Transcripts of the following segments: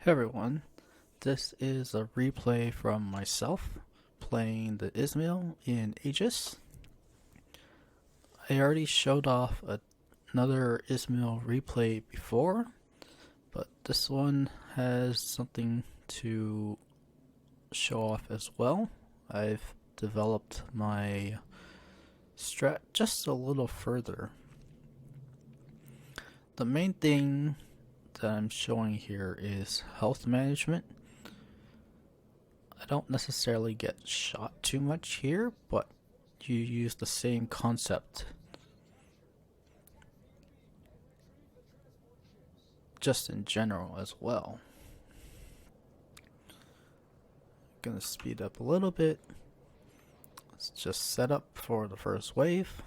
Hey everyone, this is a replay from myself playing the Izmail in Aegis. I already showed off another Izmail replay before, but this one has something to show off as well. I've developed my strat just a little further. The main thing that I'm showing here is health management. I don't necessarily get shot too much here, but you use the same concept. Just in general as well. Gonna speed up a little bit. Let's just set up for the first wave.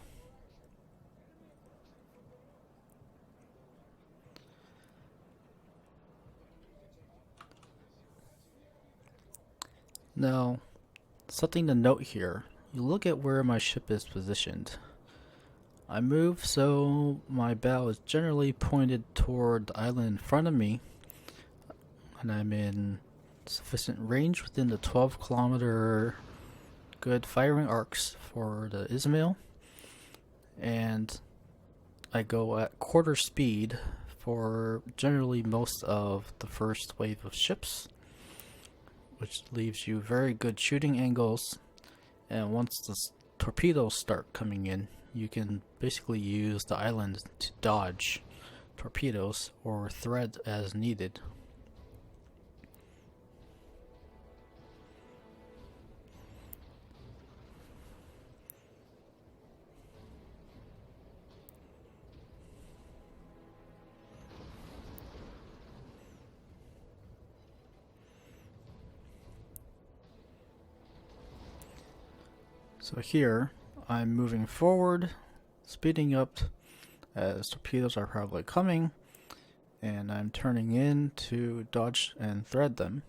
Now, something to note here, you look at where my ship is positioned. I move so my bow is generally pointed toward the island in front of me, and I'm in sufficient range within the 12-kilometer good firing arcs for the Izmail, and I go at quarter speed for generally most of the first wave of ships, which leaves you very good shooting angles. And once the torpedoes start coming in, you can basically use the island to dodge torpedoes or thread as needed. So here, I'm moving forward, speeding up as torpedoes are probably coming, and I'm turning in to dodge and thread them.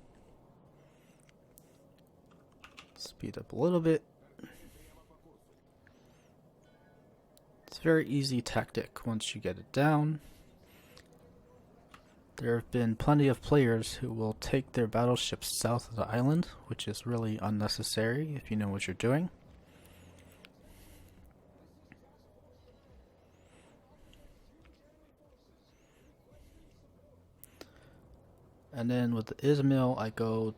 Speed up a little bit. It's a very easy tactic once you get it down. There have been plenty of players who will take their battleships south of the island, which is really unnecessary if you know what you're doing. And then with the Izmail, I go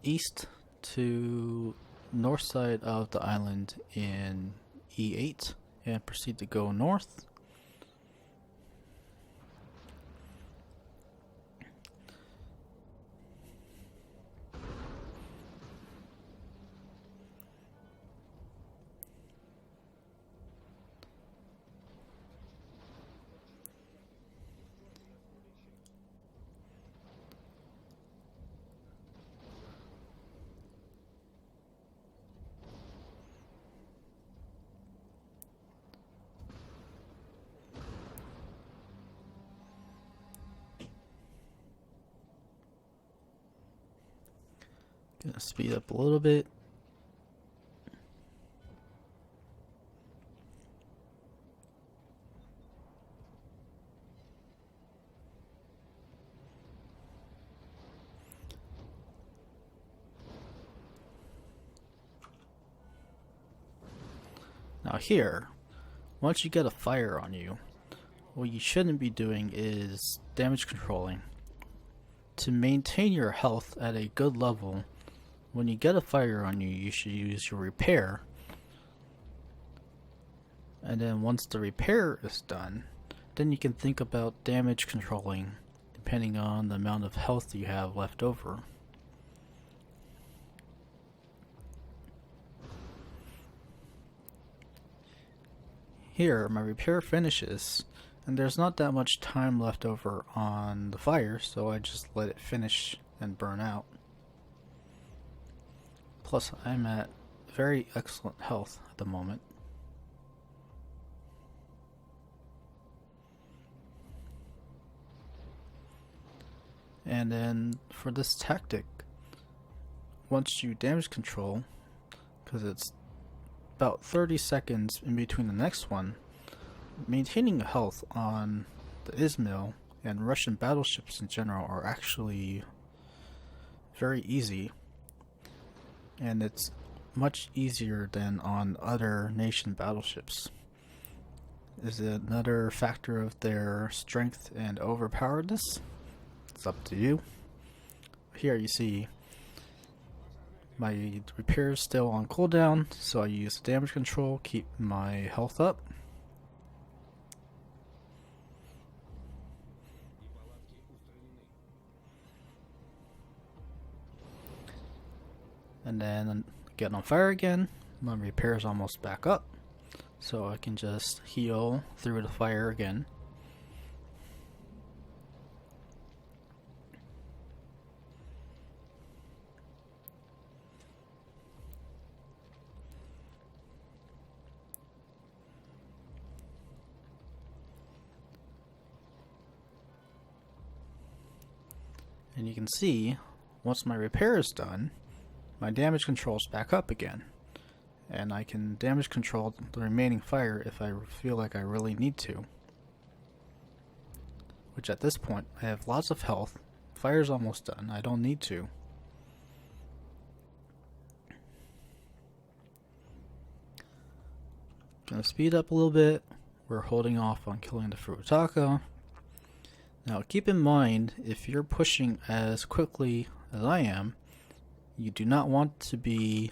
east to north side of the island in E8 and proceed to go north. Gonna speed up a little bit. Now here, once you get a fire on you, what you shouldn't be doing is damage controlling. To maintain your health at a good level, when you get a fire on you, you should use your repair. And then once the repair is done, then you can think about damage controlling, depending on the amount of health you have left over. Here, my repair finishes, and there's not that much time left over on the fire, so I just let it finish and burn out. Plus, I'm at very excellent health at the moment. And then for this tactic, once you damage control, because it's about 30 seconds in between the next one, maintaining health on the Izmail and Russian battleships in general are actually very easy, and it's much easier than on other nation battleships. Is it another factor of their strength and overpoweredness? It's up to you. Here you see my repair is still on cooldown, so I use damage control, keep my health up. And then get on fire again. My repair is almost back up, so I can just heal through the fire again. And you can see, once my repair is done, my damage control's back up again. And I can damage control the remaining fire if I feel like I really need to. Which at this point, I have lots of health. Fire's almost done. I don't need to. Gonna speed up a little bit. We're holding off on killing the Furutaka. Now keep in mind, if you're pushing as quickly as I am, you do not want to be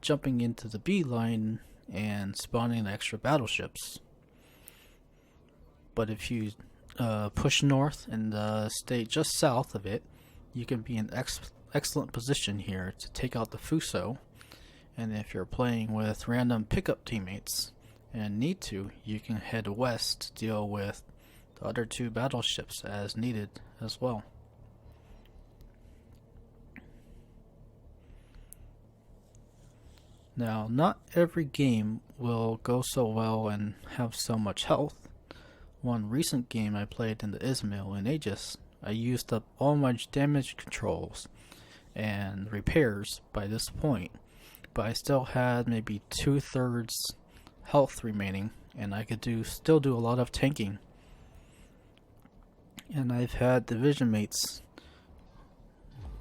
jumping into the B line and spawning the extra battleships. But if you push north and stay just south of it, you can be in excellent position here to take out the Fuso. And if you're playing with random pickup teammates and need to, you can head west to deal with the other two battleships as needed as well. Now, not every game will go so well and have so much health. One recent game I played in the Izmail in Aegis, I used up all my damage controls and repairs by this point, but I still had maybe 2/3 health remaining, and I could still do a lot of tanking. And I've had division mates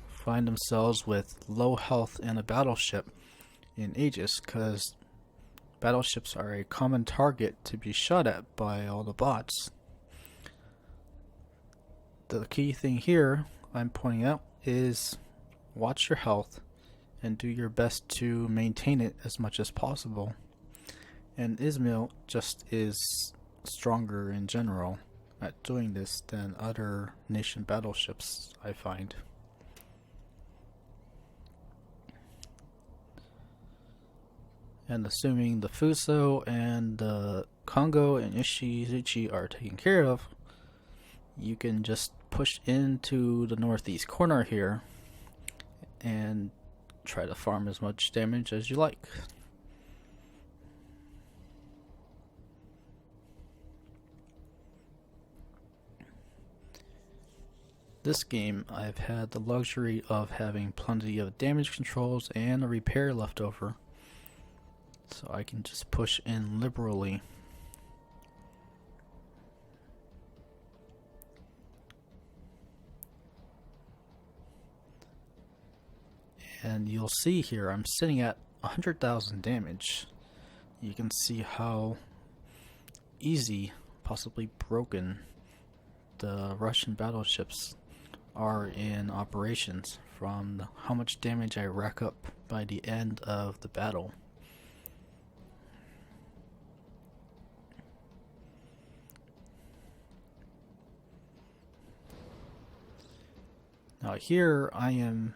find themselves with low health in a battleship in Aegis, because battleships are a common target to be shot at by all the bots. The key thing here I'm pointing out is watch your health and do your best to maintain it as much as possible. And Izmail just is stronger in general at doing this than other nation battleships, I find. And assuming the Fuso and the Kongo and Ishizuchi are taken care of, you can just push into the northeast corner here and try to farm as much damage as you like. This game, I've had the luxury of having plenty of damage controls and a repair left over, so I can just push in liberally. And you'll see here, I'm sitting at 100,000 damage. You can see how easy, possibly broken, the Russian battleships are in operations from how much damage I rack up by the end of the battle. Now here I am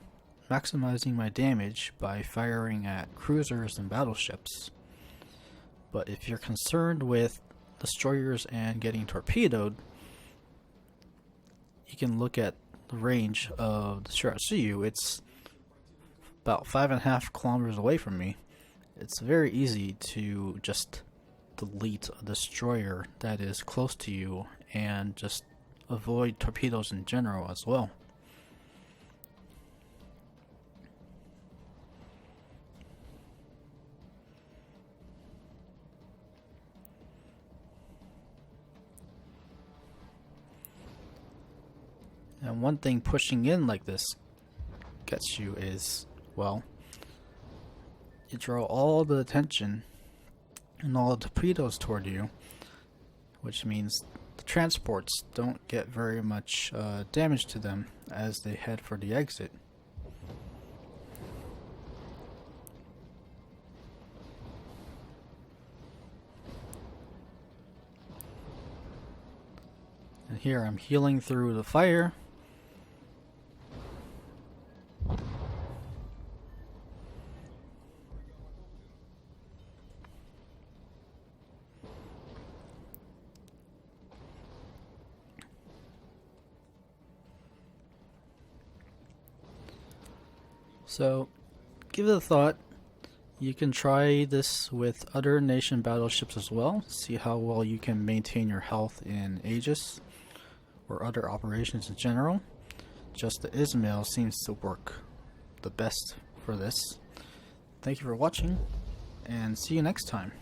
maximizing my damage by firing at cruisers and battleships. But if you're concerned with destroyers and getting torpedoed, you can look at the range of the Shiratsuyu. It's about 5.5 kilometers away from me. It's very easy to just delete a destroyer that is close to you and just avoid torpedoes in general as well. And one thing pushing in like this gets you is, well, you draw all the attention and all the torpedoes toward you, which means the transports don't get very much damage to them as they head for the exit. And here I'm healing through the fire. So, give it a thought. You can try this with other nation battleships as well. See how well you can maintain your health in Aegis or other operations in general. Just the Izmail seems to work the best for this. Thank you for watching, and see you next time.